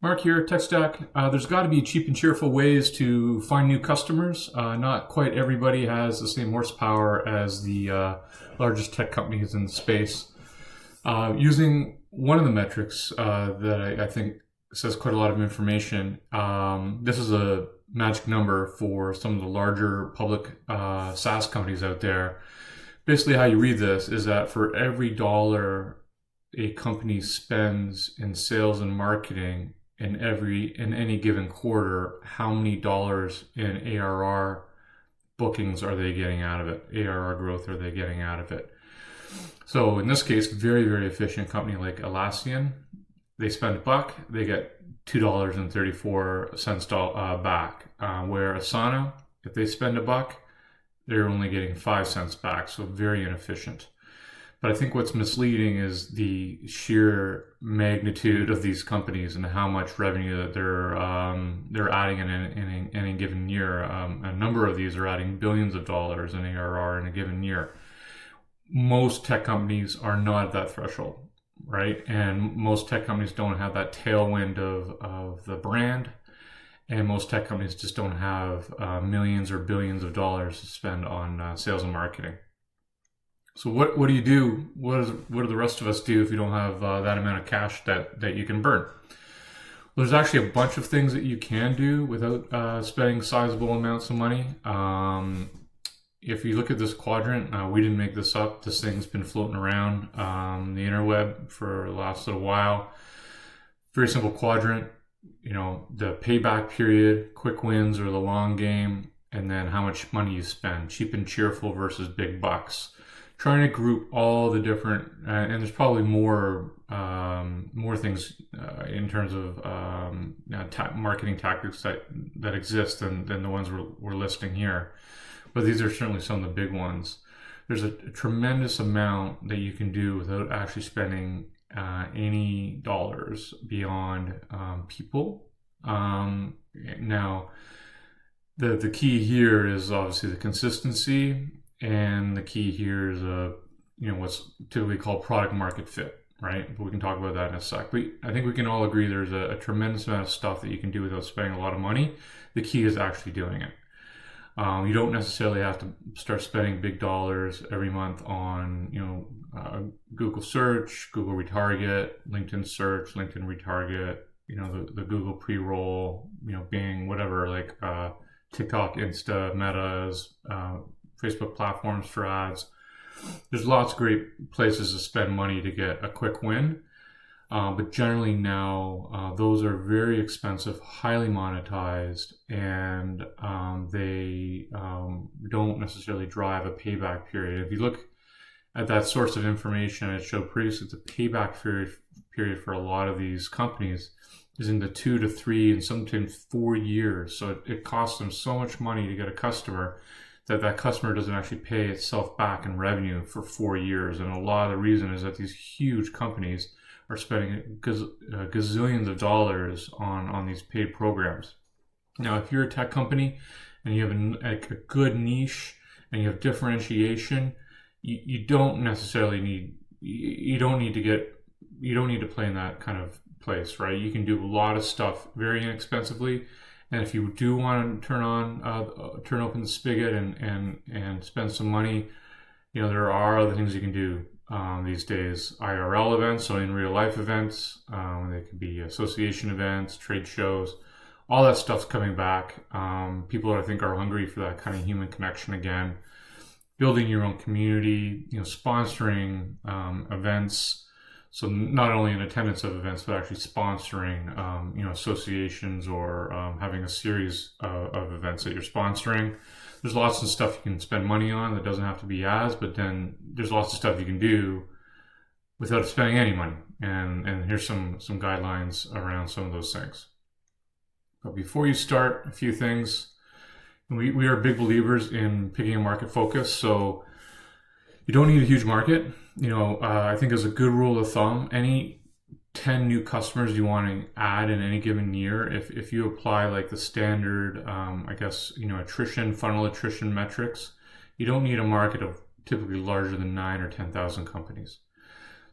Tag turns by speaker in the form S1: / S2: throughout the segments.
S1: Mark here, TechStack. There's got to be cheap and cheerful ways to find new customers. Not quite everybody has the same horsepower as the largest tech companies in the space. Using one of the metrics that I think says quite a lot of information, this is a magic number for some of the larger public SaaS companies out there. Basically, how you read this is that for every dollar a company spends in sales and marketing in any given quarter, how many dollars in ARR bookings are they getting out of it? ARR growth are they getting out of it? So in this case, very, very efficient company like Atlassian, they spend $1, they get $2.34 back. Where Asana, if they spend $1, they're only getting 5 cents back, so very inefficient. But I think what's misleading is the sheer magnitude of these companies and how much revenue that they're adding in any given year. A number of these are adding billions of dollars in ARR in a given year. Most tech companies are not at that threshold, right? And most tech companies don't have that tailwind of the brand. And most tech companies just don't have millions or billions of dollars to spend on sales and marketing. So what do you do? What do the rest of us do if you don't have that amount of cash that you can burn? Well, there's actually a bunch of things that you can do without spending sizable amounts of money. If you look at this quadrant, we didn't make this up. This thing's been floating around the interweb for the last little while. Very simple quadrant. The payback period, quick wins or the long game, and then how much money you spend. Cheap and cheerful versus big bucks. Trying to group all the different, and there's probably more things in terms of marketing tactics that exist than the ones we're listing here. But these are certainly some of the big ones. There's a tremendous amount that you can do without actually spending any dollars beyond people. Now, the key here is obviously the consistency. And the key here is what's typically called product market fit, right? But we can talk about that in a sec. But I think we can all agree there's a tremendous amount of stuff that you can do without spending a lot of money. The key is actually doing it. You don't necessarily have to start spending big dollars every month on Google search, Google retarget, LinkedIn search, LinkedIn retarget, the Google pre-roll, Bing, whatever, like TikTok, Insta, Metas, Facebook platforms for ads. There's lots of great places to spend money to get a quick win. But generally now, those are very expensive, highly monetized, and they don't necessarily drive a payback period. If you look at that source of information, it showed previously the payback period for a lot of these companies is in the 2 to 3 and sometimes 4 years. So it costs them so much money to get a customer that customer doesn't actually pay itself back in revenue for 4 years. And a lot of the reason is that these huge companies are spending gazillions of dollars on these paid programs. Now, if you're a tech company and you have a good niche and you have differentiation, you don't necessarily need to play in that kind of place, right? You can do a lot of stuff very inexpensively. And if you do want to turn open the spigot and spend some money, there are other things you can do these days. IRL events, so in real life events, they could be association events, trade shows, all that stuff's coming back. People I think are hungry for that kind of human connection again. Building your own community, sponsoring events. So not only in attendance of events, but actually sponsoring, associations or having a series of events that you're sponsoring. There's lots of stuff you can spend money on that doesn't have to be ads, but then there's lots of stuff you can do without spending any money. And here's some guidelines around some of those things. But before you start, a few things. We are big believers in picking a market focus. So you don't need a huge market. I think as a good rule of thumb, any 10 new customers you want to add in any given year, if you apply like the standard, funnel attrition metrics, you don't need a market of typically larger than 9 or 10,000 companies.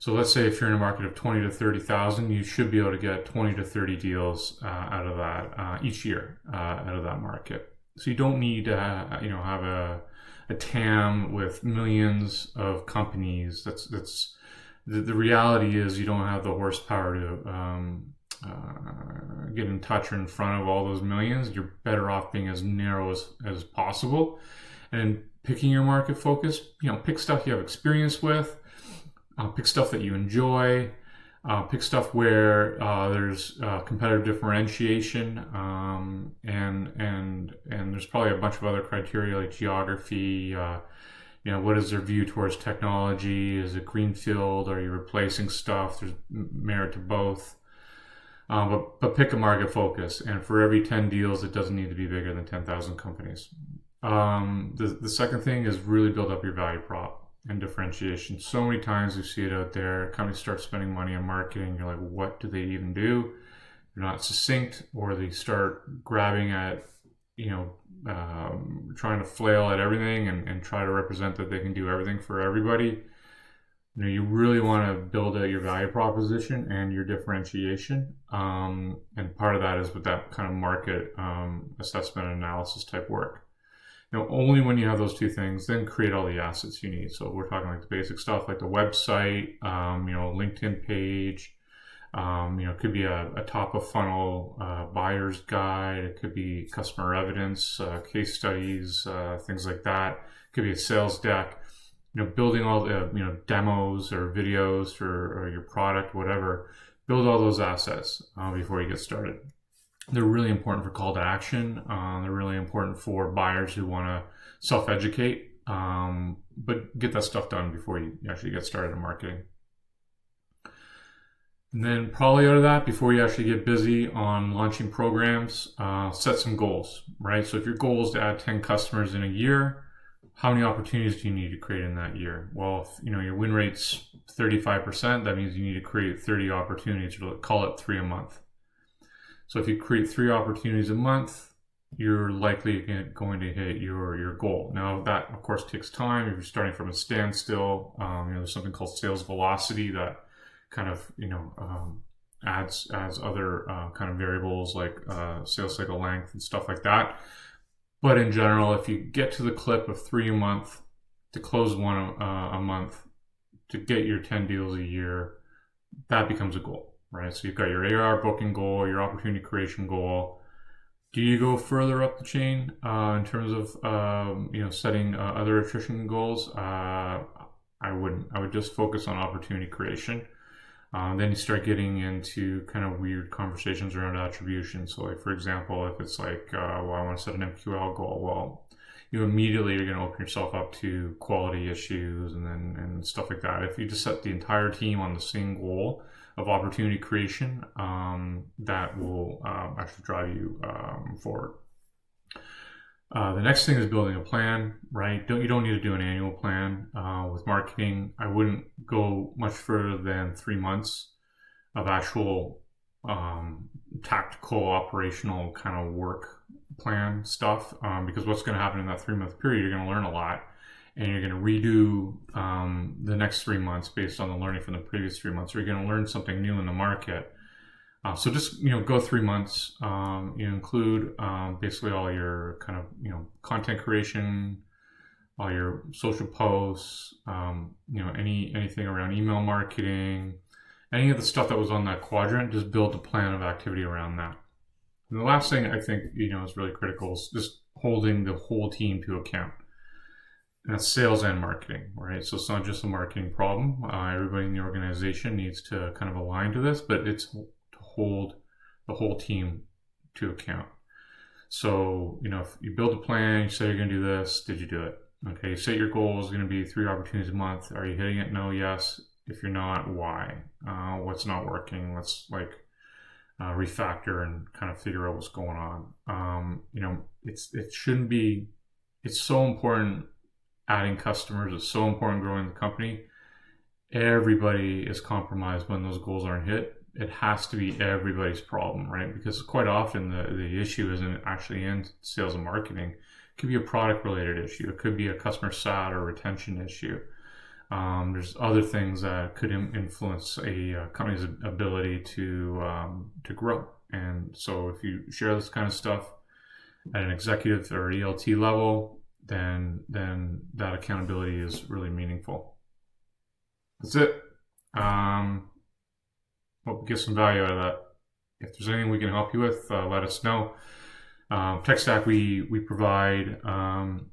S1: So let's say if you're in a market of 20 to 30,000, you should be able to get 20 to 30 deals out of that each year out of that market. So you don't need to have a TAM with millions of companies. That's the reality is you don't have the horsepower to get in touch or in front of all those millions. You're better off being as narrow as possible and picking your market focus. Pick stuff you have experience with. Pick stuff that you enjoy. Pick stuff where there's competitive differentiation, and there's probably a bunch of other criteria like geography. What is their view towards technology? Is it greenfield? Are you replacing stuff? There's merit to both. But pick a market focus, and for every 10 deals, it doesn't need to be bigger than 10,000 companies. The second thing is really build up your value prop and differentiation. So many times we see it out there. Companies start spending money on marketing. You're like, what do they even do? They're not succinct, or they start grabbing at, trying to flail at everything and try to represent that they can do everything for everybody. You really want to build out your value proposition and your differentiation. And part of that is with that kind of market assessment and analysis type work. Only when you have those two things, then create all the assets you need. So we're talking like the basic stuff, like the website, LinkedIn page. It could be a top of funnel buyer's guide. It could be customer evidence, case studies, things like that. It could be a sales deck. Building all the demos or videos or your product, whatever. Build all those assets before you get started. They're really important for call to action. They're really important for buyers who want to self-educate, but get that stuff done before you actually get started in marketing. And then probably out of that, before you actually get busy on launching programs, set some goals, right? So if your goal is to add 10 customers in a year, how many opportunities do you need to create in that year? Well, if your win rate's 35%, that means you need to create 30 opportunities, or call it 3 a month. So if you create 3 opportunities a month, you're likely going to hit your goal. Now that of course takes time. If you're starting from a standstill, there's something called sales velocity that kind of adds other kind of variables like sales cycle length and stuff like that. But in general, if you get to the clip of 3 a month, to close one a month, to get your 10 deals a year, that becomes a goal. Right, so you've got your ARR booking goal, your opportunity creation goal. Do you go further up the chain in terms of setting other attrition goals? I wouldn't. I would just focus on opportunity creation. Then you start getting into kind of weird conversations around attribution. So, like for example, if it's like, I want to set an MQL goal. Well, you immediately are going to open yourself up to quality issues and stuff like that. If you just set the entire team on the same goal of opportunity creation, that will actually drive you forward. The next thing is building a plan, right? You don't need to do an annual plan with marketing. I wouldn't go much further than 3 months of actual tactical operational kind of work plan stuff, because what's going to happen in that 3-month period, you're going to learn a lot. And you're going to redo the next 3 months based on the learning from the previous 3 months, or you're going to learn something new in the market. So just go 3 months. You include basically all your kind of content creation, all your social posts, anything around email marketing, any of the stuff that was on that quadrant. Just build a plan of activity around that. And the last thing I think is really critical is just holding the whole team to account. And that's sales and marketing, right? So it's not just a marketing problem. Everybody in the organization needs to kind of align to this, but it's to hold the whole team to account. So, if you build a plan, you say you're going to do this, did you do it? Okay, you set your goal is going to be 3 opportunities a month. Are you hitting it? No, yes. If you're not, why? What's not working? Let's refactor and kind of figure out what's going on. It shouldn't be, it's so important. Adding customers is so important, growing the company. Everybody is compromised when those goals aren't hit. It has to be everybody's problem, right? Because quite often the issue isn't actually in sales and marketing. It could be a product related issue. It could be a customer sat or retention issue. There's other things that could influence a company's ability to grow. And so if you share this kind of stuff at an executive or ELT level, then that accountability is really meaningful. That's it. Hope you get some value out of that. If there's anything we can help you with, let us know. TechStack, we provide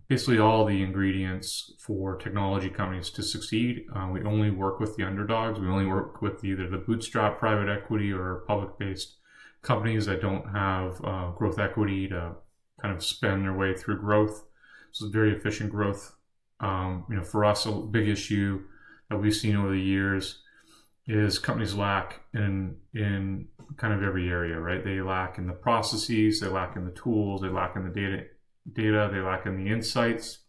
S1: basically all the ingredients for technology companies to succeed. We only work with the underdogs. We only work with either the bootstrap private equity or public-based companies that don't have growth equity to kind of spend their way through growth. So it's very efficient growth. For us, a big issue that we've seen over the years is companies lack in kind of every area, right? They lack in the processes, they lack in the tools, they lack in the data, they lack in the insights,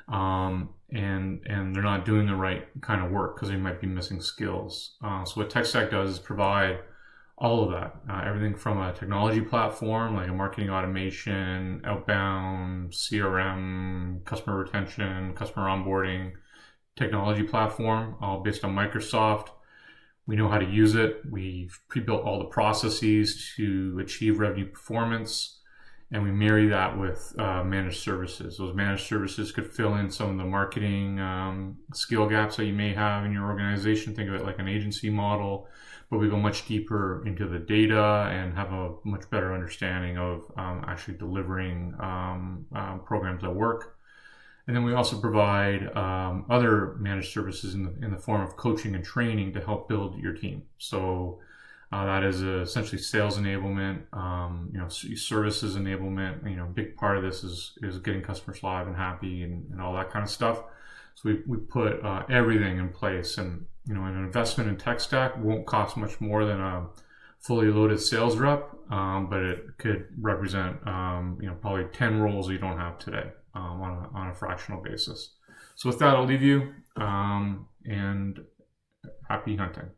S1: and they're not doing the right kind of work because they might be missing skills. So what TechStack does is provide all of that, everything from a technology platform like a marketing automation, outbound, CRM, customer retention, customer onboarding technology platform, all based on Microsoft. We know how to use it. We've pre-built all the processes to achieve revenue performance, and we marry that with managed services. Those managed services could fill in some of the marketing skill gaps that you may have in your organization. Think of it like an agency model, but we go much deeper into the data and have a much better understanding of actually delivering programs that work. And then we also provide other managed services in the form of coaching and training to help build your team. So that is essentially sales enablement, services enablement. A big part of this is getting customers live and happy and all that kind of stuff. So we put everything in place, and an investment in TechStack won't cost much more than a fully loaded sales rep, but it could represent probably 10 roles you don't have today. On a fractional basis. So with that, I'll leave you, and happy hunting.